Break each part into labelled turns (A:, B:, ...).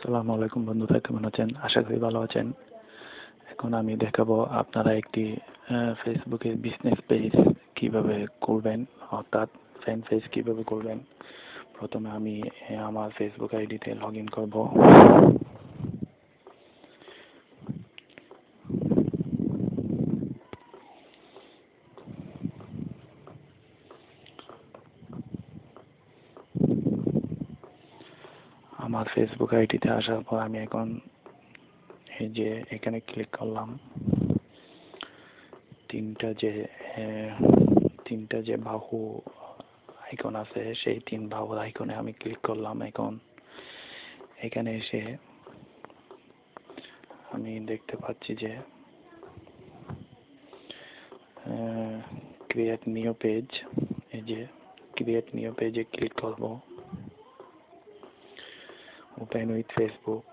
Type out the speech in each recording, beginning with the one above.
A: আসসালামু আলাইকুম বন্ধুরা, কেমন আছেন? আশা করি ভালো আছেন। এখন আমি দেখাবো আপনারা একটি ফেসবুকে বিজনেস পেজ কিভাবে করবেন, অর্থাৎ ফ্যান পেজ কিভাবে করবেন। প্রথমে আমি আমার ফেসবুক আইডিতে লগ ইন করবো। আমার ফেসবুক আইডিতে আসার পর আমি এখন এই যে এখানে ক্লিক করলাম। তিনটা যে বাহু আইকন আছে, সেই তিন বাহুর আইকনে আমি ক্লিক করলাম। এখন এখানে এসে আমি দেখতে পাচ্ছি যে ক্রিয়েট নিউ পেজ, এই যে ক্রিয়েট নিউ পেজে ক্লিক করব। Open with Facebook,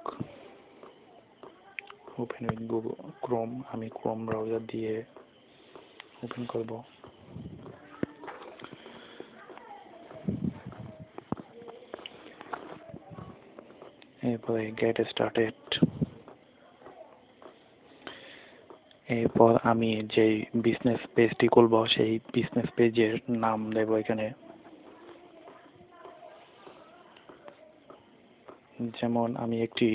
A: open with Google Chrome, আমি ক্রোম ব্রাউজার দিয়ে ওপেন করব। এরপরে গেট স্টার্টেড। এরপর আমি যেই বিজনেস পেজটি খুলব সেই বিজনেস পেজের নাম দেব এখানে। যেমন আমি একটি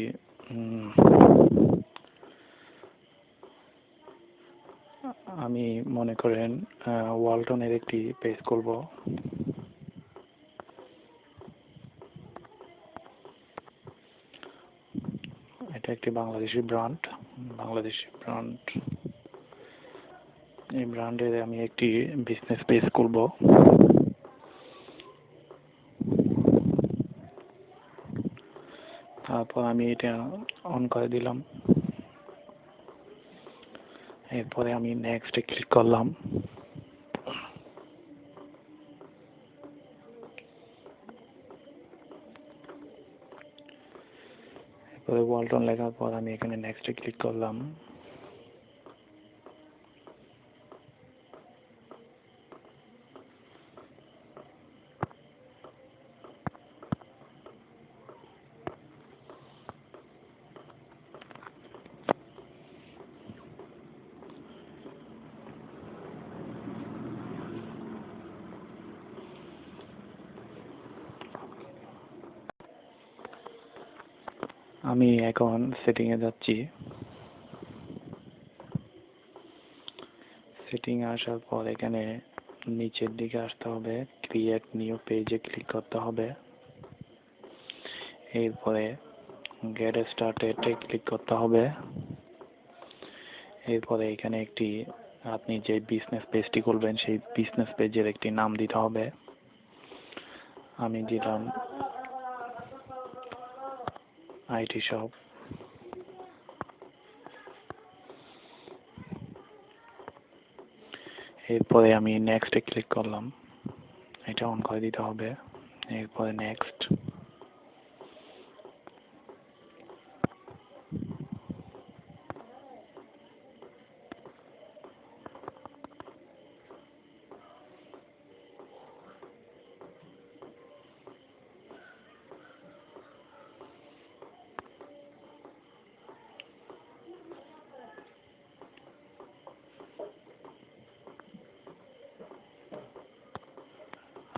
A: আমি মনে করেন ওয়ালটনের একটি পেজ খুলব। এটা একটি বাংলাদেশি ব্র্যান্ড। এই ব্র্যান্ডের আমি একটি বিজনেস পেজ খুলব। তারপর আমি এটা অন করে দিলাম। এরপরে আমি নেক্সটে ক্লিক করলাম। এরপরে ওয়ালটন লেখার পর আমি এখানে নেক্সটে ক্লিক করলাম। আমি এখন সেটিংয়ে যাচ্ছি। সেটিংয়ে আসার পর এখানে নিচের দিকে আসতে হবে, ক্রিয়েট নিউ পেজে ক্লিক করতে হবে। এরপরে গেট স্টার্টেডে ক্লিক করতে হবে। এরপরে এখানে একটি আপনি যে বিজনেস পেজটি খুলবেন সেই বিজনেস পেজের একটি নাম দিতে হবে। আমি দিলাম আইটি শপ। এরপরে আমি নেক্সটে ক্লিক করলাম, এটা অন করে দিতে হবে। এরপরে নেক্সট।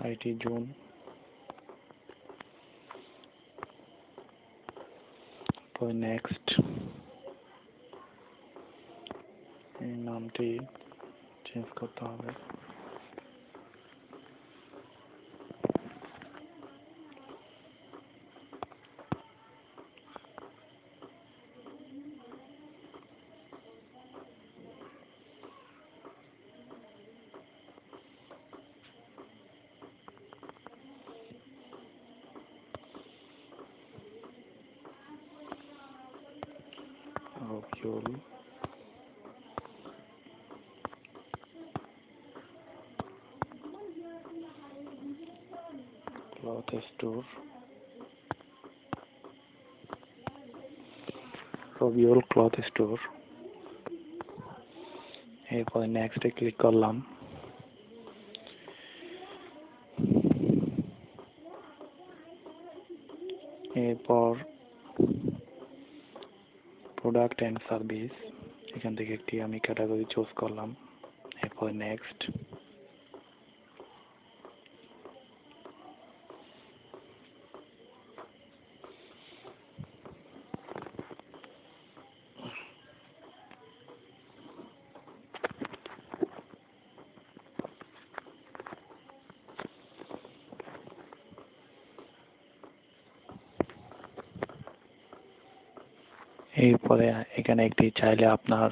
A: আইটি জোন, পরে নেক্সট। এই নামটি চেঞ্জ করতে হবে। Rabiul cloth store, Rabiul cloth store. এরপরে নেক্সটে ক্লিক করলাম। এরপর প্রোডাক্ট অ্যান্ড সার্ভিস, এখান থেকে একটি আমি ক্যাটাগরি চুজ করলাম। এরপর নেক্সট। এরপরে এখানে একটি চাইলে আপনার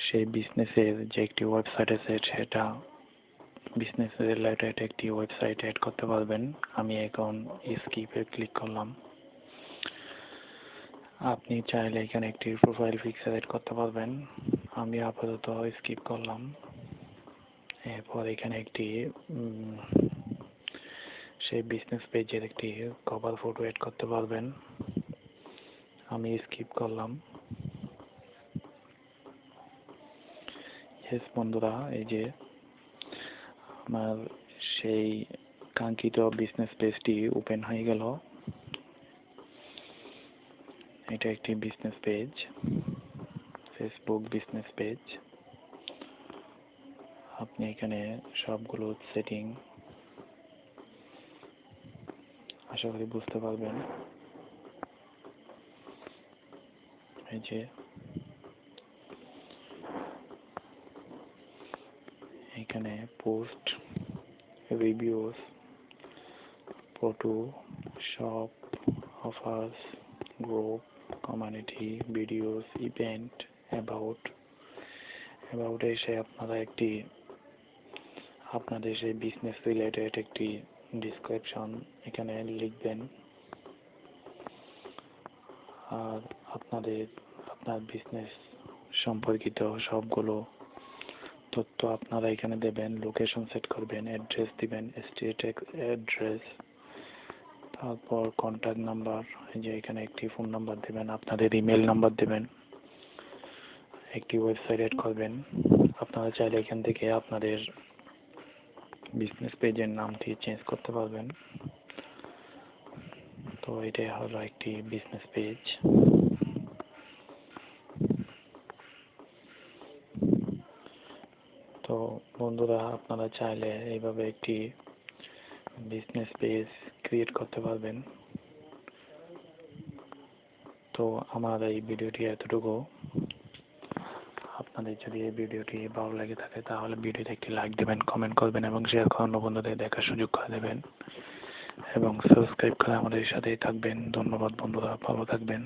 A: সেই বিজনেসের যে একটি ওয়েবসাইট আছে সেটা বিজনেস রিলেটেড একটি ওয়েবসাইট অ্যাড করতে পারবেন। আমি এখন স্কিপে ক্লিক করলাম। আপনি চাইলে এখানে একটি প্রোফাইল পিকচার অ্যাড করতে পারবেন। আমি আপাতত স্কিপ করলাম। এরপর এখানে একটি সেই বিজনেস পেজের একটি কভার ফটো অ্যাড করতে পারবেন। আমি স্কিপ করলাম। ইয়েস বন্ধুরা, এই যে আমার সেই কাঙ্ক্ষিত বিজনেস পেজটি ওপেন হয়ে গেল। এটা একটি business page, Facebook business page. আপনি এখানে সবগুলো সেটিং আশা করি বুঝতে পারবেন। এই যে এখানে post, reviews, photo, shop, offers, group, community, videos, event, about এসে আপনারা একটি আপনাদের সেই বিজনেস রিলেটেড একটি ডিসক্রিপশন এখানে লিখবেন। আর আপনার বিজনেস সম্পর্কিত সবগুলো তথ্য আপনারা এখানে দেবেন। লোকেশন সেট করবেন, অ্যাড্রেস দিবেন, স্ট্রিট অ্যাড্রেস, তারপর কন্ট্যাক্ট নাম্বার, যে এখানে একটি ফোন নাম্বার দেবেন, আপনাদের ইমেল নাম্বার দেবেন, একটি ওয়েবসাইট অ্যাড করবেন। আপনারা চাইলে এখান থেকে আপনাদের বিজনেস পেজের নামটি চেঞ্জ করতে পারবেন। তো এটাই হলো একটি বিজনেস পেজ। তো বন্ধুরা, আপনারা চাইলে এইভাবে একটি বিজনেস পেজ ক্রিয়েট করতে পারবেন। তো আমার এই ভিডিওটি এতটুকু। আপনাদের যদি এই ভিডিওটি ভালো লেগে থাকে তাহলে ভিডিওতে একটি লাইক দেবেন, কমেন্ট করবেন এবং শেয়ার করে অন্য বন্ধুদের দেখার সুযোগ করে দেবেন এবং সাবস্ক্রাইব করে আমাদের সাথেই থাকবেন। ধন্যবাদ বন্ধুরা, ভালো থাকবেন।